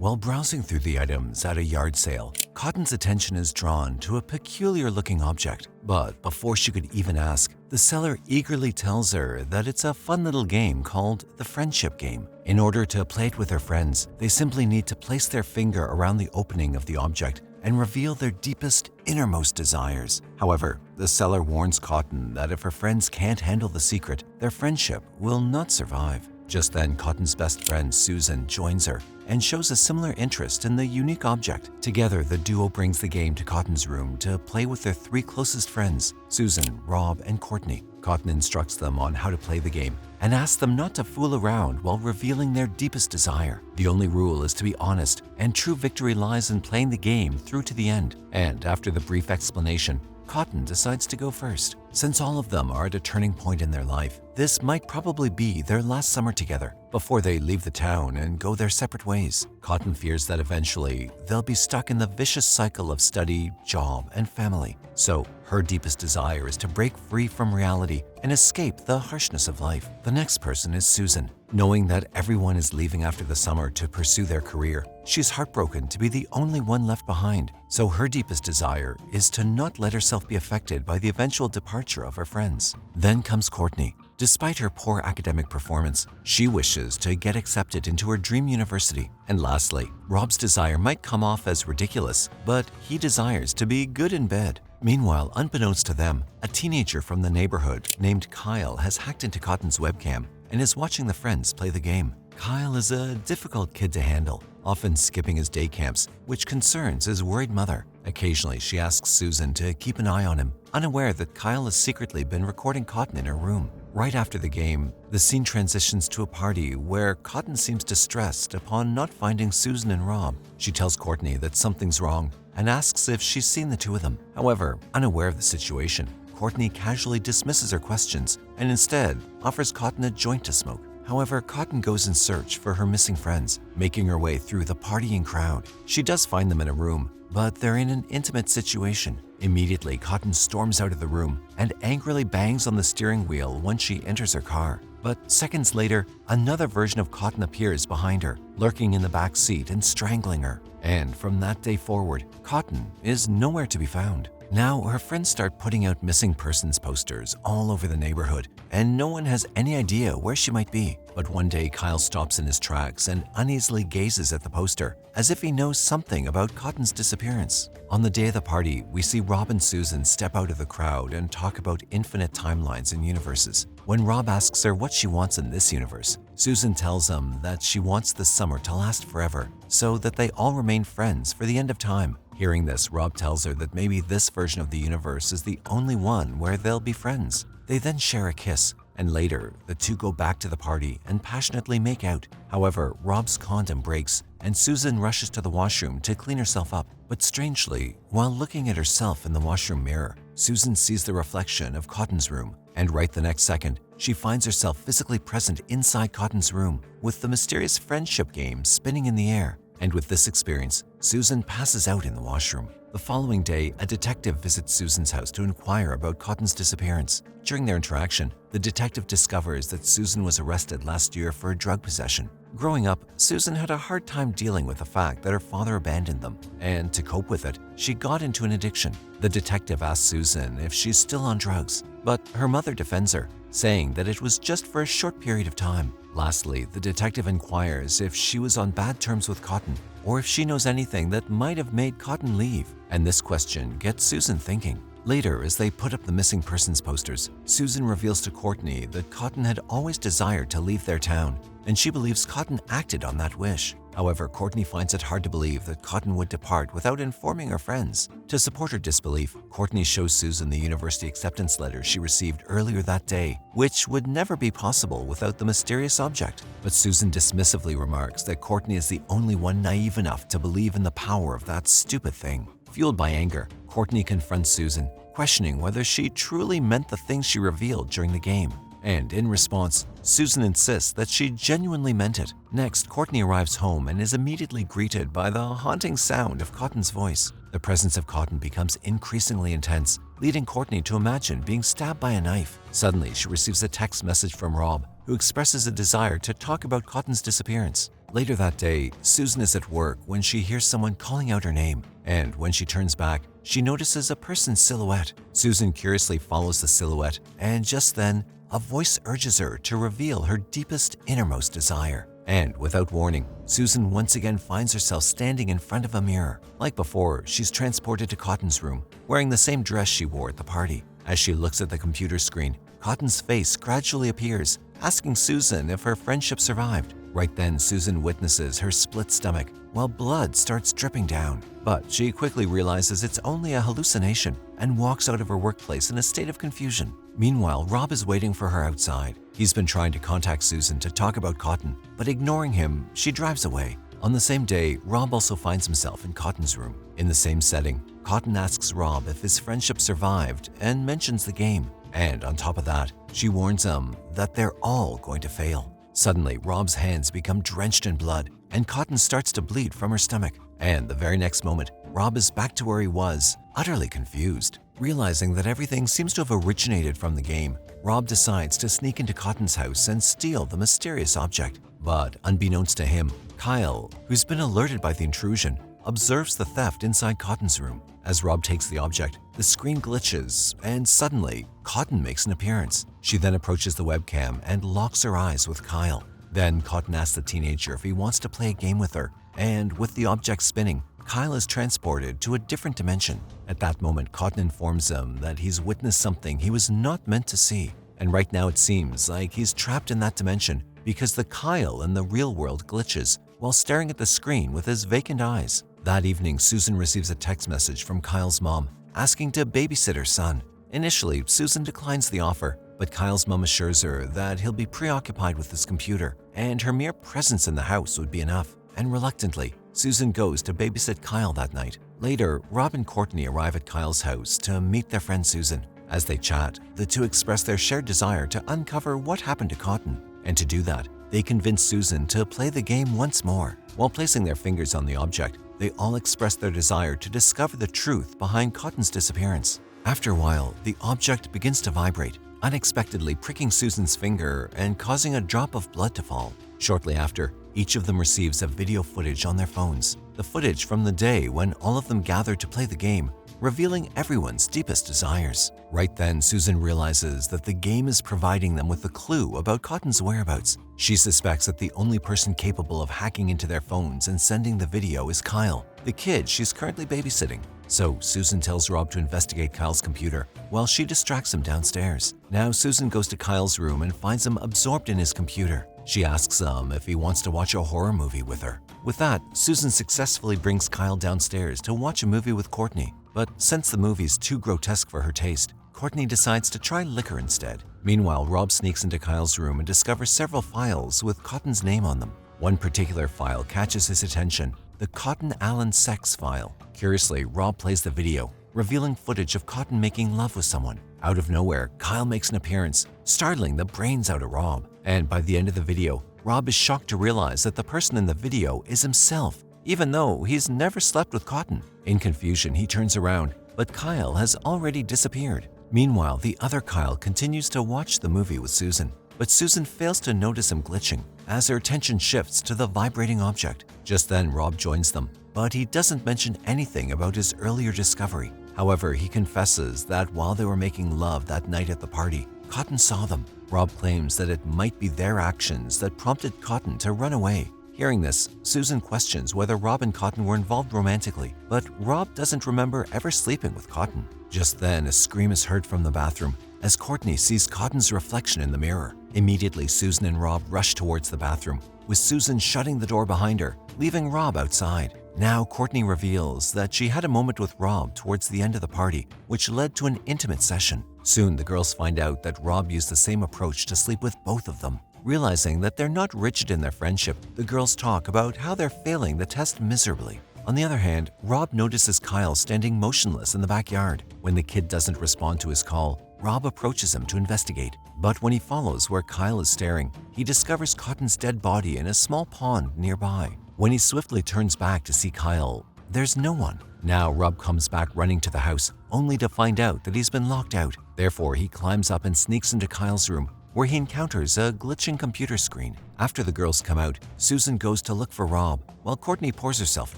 While browsing through the items at a yard sale, Cotton's attention is drawn to a peculiar-looking object. But before she could even ask, the seller eagerly tells her that it's a fun little game called the Friendship Game. In order to play it with her friends, they simply need to place their finger around the opening of the object and reveal their deepest, innermost desires. However, the seller warns Cotton that if her friends can't handle the secret, their friendship will not survive. Just then, Cotton's best friend, Susan, joins her and shows a similar interest in the unique object. Together, the duo brings the game to Cotton's room to play with their three closest friends, Susan, Rob, and Courtney. Cotton instructs them on how to play the game and asks them not to fool around while revealing their deepest desire. The only rule is to be honest, and true victory lies in playing the game through to the end. And after the brief explanation, Cotton decides to go first. Since all of them are at a turning point in their life, this might probably be their last summer together before they leave the town and go their separate ways. Cotton fears that eventually they'll be stuck in the vicious cycle of study, job, and family. So her deepest desire is to break free from reality and escape the harshness of life. The next person is Susan. Knowing that everyone is leaving after the summer to pursue their career, she's heartbroken to be the only one left behind. So her deepest desire is to not let herself be affected by the eventual departure of her friends. Then comes Courtney. Despite her poor academic performance, she wishes to get accepted into her dream university. And lastly, Rob's desire might come off as ridiculous, but he desires to be good in bed. Meanwhile, unbeknownst to them, a teenager from the neighborhood named Kyle has hacked into Cotton's webcam and is watching the friends play the game. Kyle is a difficult kid to handle, often skipping his day camps, which concerns his worried mother. Occasionally, she asks Susan to keep an eye on him, unaware that Kyle has secretly been recording Cotton in her room. Right after the game, the scene transitions to a party where Cotton seems distressed upon not finding Susan and Rob. She tells Courtney that something's wrong and asks if she's seen the two of them. However, unaware of the situation, Courtney casually dismisses her questions and instead offers Cotton a joint to smoke. However, Cotton goes in search for her missing friends, making her way through the partying crowd. She does find them in a room, but they're in an intimate situation. Immediately, Cotton storms out of the room and angrily bangs on the steering wheel once she enters her car. But seconds later, another version of Cotton appears behind her, lurking in the back seat and strangling her. And from that day forward, Cotton is nowhere to be found. Now, her friends start putting out missing persons posters all over the neighborhood, and no one has any idea where she might be. But one day, Kyle stops in his tracks and uneasily gazes at the poster, as if he knows something about Cotton's disappearance. On the day of the party, we see Rob and Susan step out of the crowd and talk about infinite timelines and universes. When Rob asks her what she wants in this universe, Susan tells him that she wants the summer to last forever, so that they all remain friends for the end of time. Hearing this, Rob tells her that maybe this version of the universe is the only one where they'll be friends. They then share a kiss, and later, the two go back to the party and passionately make out. However, Rob's condom breaks, and Susan rushes to the washroom to clean herself up. But strangely, while looking at herself in the washroom mirror, Susan sees the reflection of Cotton's room. And right the next second, she finds herself physically present inside Cotton's room, with the mysterious friendship game spinning in the air. And with this experience, Susan passes out in the washroom. The following day, a detective visits Susan's house to inquire about Cotton's disappearance. During their interaction, the detective discovers that Susan was arrested last year for drug possession. Growing up, Susan had a hard time dealing with the fact that her father abandoned them, and to cope with it, she got into an addiction. The detective asks Susan if she's still on drugs, but her mother defends her, saying that it was just for a short period of time. Lastly, the detective inquires if she was on bad terms with Cotton, or if she knows anything that might have made Cotton leave. And this question gets Susan thinking. Later, as they put up the missing persons posters, Susan reveals to Courtney that Cotton had always desired to leave their town, and she believes Cotton acted on that wish. However, Courtney finds it hard to believe that Cotton would depart without informing her friends. To support her disbelief, Courtney shows Susan the university acceptance letter she received earlier that day, which would never be possible without the mysterious object. But Susan dismissively remarks that Courtney is the only one naive enough to believe in the power of that stupid thing. Fueled by anger, Courtney confronts Susan, questioning whether she truly meant the things she revealed during the game. And in response, Susan insists that she genuinely meant it. Next, Courtney arrives home and is immediately greeted by the haunting sound of Cotton's voice. The presence of Cotton becomes increasingly intense, leading Courtney to imagine being stabbed by a knife. Suddenly, she receives a text message from Rob, who expresses a desire to talk about Cotton's disappearance. Later that day, Susan is at work when she hears someone calling out her name, and when she turns back, she notices a person's silhouette. Susan curiously follows the silhouette, and just then, a voice urges her to reveal her deepest, innermost desire. And without warning, Susan once again finds herself standing in front of a mirror. Like before, she's transported to Cotton's room, wearing the same dress she wore at the party. As she looks at the computer screen, Cotton's face gradually appears, asking Susan if her friendship survived. Right then, Susan witnesses her split stomach while blood starts dripping down. But she quickly realizes it's only a hallucination and walks out of her workplace in a state of confusion. Meanwhile, Rob is waiting for her outside. He's been trying to contact Susan to talk about Cotton, but ignoring him, she drives away. On the same day, Rob also finds himself in Cotton's room. In the same setting, Cotton asks Rob if his friendship survived and mentions the game. And on top of that, she warns him that they're all going to fail. Suddenly, Rob's hands become drenched in blood, and Cotton starts to bleed from her stomach. And the very next moment, Rob is back to where he was, utterly confused. Realizing that everything seems to have originated from the game, Rob decides to sneak into Cotton's house and steal the mysterious object. But unbeknownst to him, Kyle, who's been alerted by the intrusion, observes the theft inside Cotton's room. As Rob takes the object, the screen glitches, and suddenly, Cotton makes an appearance. She then approaches the webcam and locks her eyes with Kyle. Then Cotton asks the teenager if he wants to play a game with her, and with the object spinning, Kyle is transported to a different dimension. At that moment, Cotton informs him that he's witnessed something he was not meant to see, and right now it seems like he's trapped in that dimension because the Kyle in the real world glitches while staring at the screen with his vacant eyes. That evening, Susan receives a text message from Kyle's mom asking to babysit her son. Initially, Susan declines the offer, but Kyle's mom assures her that he'll be preoccupied with his computer and her mere presence in the house would be enough. And reluctantly, Susan goes to babysit Kyle that night. Later, Rob and Courtney arrive at Kyle's house to meet their friend Susan. As they chat, the two express their shared desire to uncover what happened to Cotton. And to do that, they convince Susan to play the game once more. While placing their fingers on the object, they all express their desire to discover the truth behind Cotton's disappearance. After a while, the object begins to vibrate, unexpectedly pricking Susan's finger and causing a drop of blood to fall. Shortly after, each of them receives a video footage on their phones, the footage from the day when all of them gathered to play the game, revealing everyone's deepest desires. Right then, Susan realizes that the game is providing them with a clue about Cotton's whereabouts. She suspects that the only person capable of hacking into their phones and sending the video is Kyle, the kid she's currently babysitting. So Susan tells Rob to investigate Kyle's computer while she distracts him downstairs. Now Susan goes to Kyle's room and finds him absorbed in his computer. She asks him if he wants to watch a horror movie with her. With that, Susan successfully brings Kyle downstairs to watch a movie with Courtney. But since the movie's too grotesque for her taste, Courtney decides to try liquor instead. Meanwhile, Rob sneaks into Kyle's room and discovers several files with Cotton's name on them. One particular file catches his attention, the Cotton Allen sex file. Curiously, Rob plays the video, revealing footage of Cotton making love with someone. Out of nowhere, Kyle makes an appearance, startling the brains out of Rob. And by the end of the video, Rob is shocked to realize that the person in the video is himself, even though he's never slept with Cotton. In confusion, he turns around, but Kyle has already disappeared. Meanwhile, the other Kyle continues to watch the movie with Susan, but Susan fails to notice him glitching as her attention shifts to the vibrating object. Just then, Rob joins them, but he doesn't mention anything about his earlier discovery. However, he confesses that while they were making love that night at the party, Cotton saw them. Rob claims that it might be their actions that prompted Cotton to run away. Hearing this, Susan questions whether Rob and Cotton were involved romantically, but Rob doesn't remember ever sleeping with Cotton. Just then, a scream is heard from the bathroom as Courtney sees Cotton's reflection in the mirror. Immediately, Susan and Rob rush towards the bathroom, with Susan shutting the door behind her, leaving Rob outside. Now, Courtney reveals that she had a moment with Rob towards the end of the party, which led to an intimate session. Soon, the girls find out that Rob used the same approach to sleep with both of them. Realizing that they're not rigid in their friendship, the girls talk about how they're failing the test miserably. On the other hand, Rob notices Kyle standing motionless in the backyard. When the kid doesn't respond to his call, Rob approaches him to investigate. But when he follows where Kyle is staring, he discovers Cotton's dead body in a small pond nearby. When he swiftly turns back to see Kyle, there's no one. Now Rob comes back running to the house, only to find out that he's been locked out. Therefore, he climbs up and sneaks into Kyle's room, where he encounters a glitching computer screen. After the girls come out, Susan goes to look for Rob, while Courtney pours herself a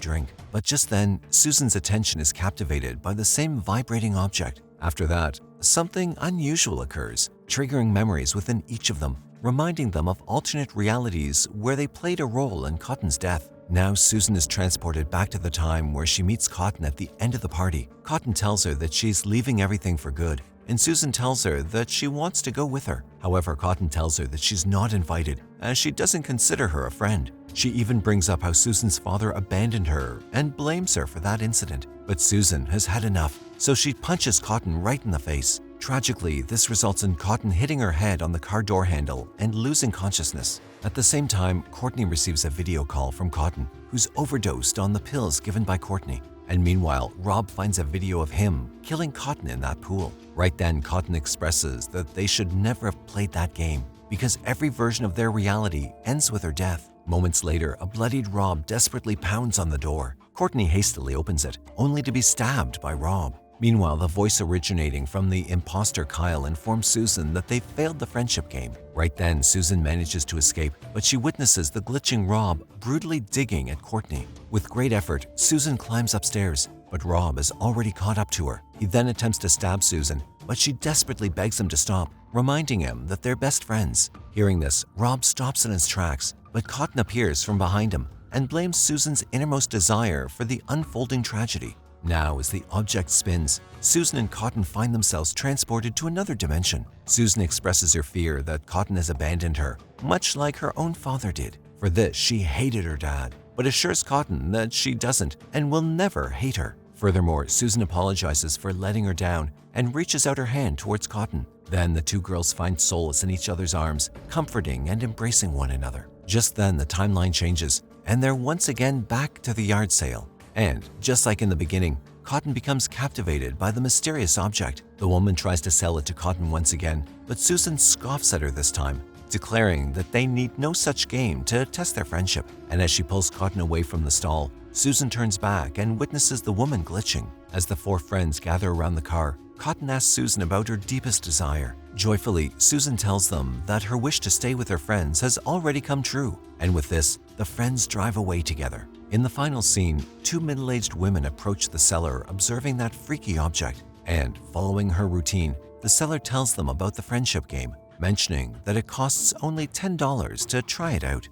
drink. But just then, Susan's attention is captivated by the same vibrating object. After that, something unusual occurs, triggering memories within each of them, reminding them of alternate realities where they played a role in Cotton's death. Now Susan is transported back to the time where she meets Cotton at the end of the party. Cotton tells her that she's leaving everything for good, and Susan tells her that she wants to go with her. However, Cotton tells her that she's not invited, as she doesn't consider her a friend. She even brings up how Susan's father abandoned her and blames her for that incident. But Susan has had enough, so she punches Cotton right in the face. Tragically, this results in Cotton hitting her head on the car door handle and losing consciousness. At the same time, Courtney receives a video call from Cotton, who's overdosed on the pills given by Courtney. And meanwhile, Rob finds a video of him killing Cotton in that pool. Right then, Cotton expresses that they should never have played that game, because every version of their reality ends with her death. Moments later, a bloodied Rob desperately pounds on the door. Courtney hastily opens it, only to be stabbed by Rob. Meanwhile, the voice originating from the imposter Kyle informs Susan that they failed the friendship game. Right then, Susan manages to escape, but she witnesses the glitching Rob brutally digging at Courtney. With great effort, Susan climbs upstairs, but Rob has already caught up to her. He then attempts to stab Susan, but she desperately begs him to stop, reminding him that they're best friends. Hearing this, Rob stops in his tracks, but Cotton appears from behind him and blames Susan's innermost desire for the unfolding tragedy. Now, as the object spins, Susan and Cotton find themselves transported to another dimension. Susan expresses her fear that Cotton has abandoned her, much like her own father did. For this, she hated her dad, but assures Cotton that she doesn't and will never hate her. Furthermore, Susan apologizes for letting her down and reaches out her hand towards Cotton. Then the two girls find solace in each other's arms, comforting and embracing one another. Just then, the timeline changes, and they're once again back to the yard sale. And, just like in the beginning, Cotton becomes captivated by the mysterious object. The woman tries to sell it to Cotton once again, but Susan scoffs at her this time, declaring that they need no such game to test their friendship. And as she pulls Cotton away from the stall, Susan turns back and witnesses the woman glitching. As the four friends gather around the car, Cotton asks Susan about her deepest desire. Joyfully, Susan tells them that her wish to stay with her friends has already come true. And with this, the friends drive away together. In the final scene, two middle-aged women approach the seller observing that freaky object. And, following her routine, the seller tells them about the friendship game, mentioning that it costs only $10 to try it out.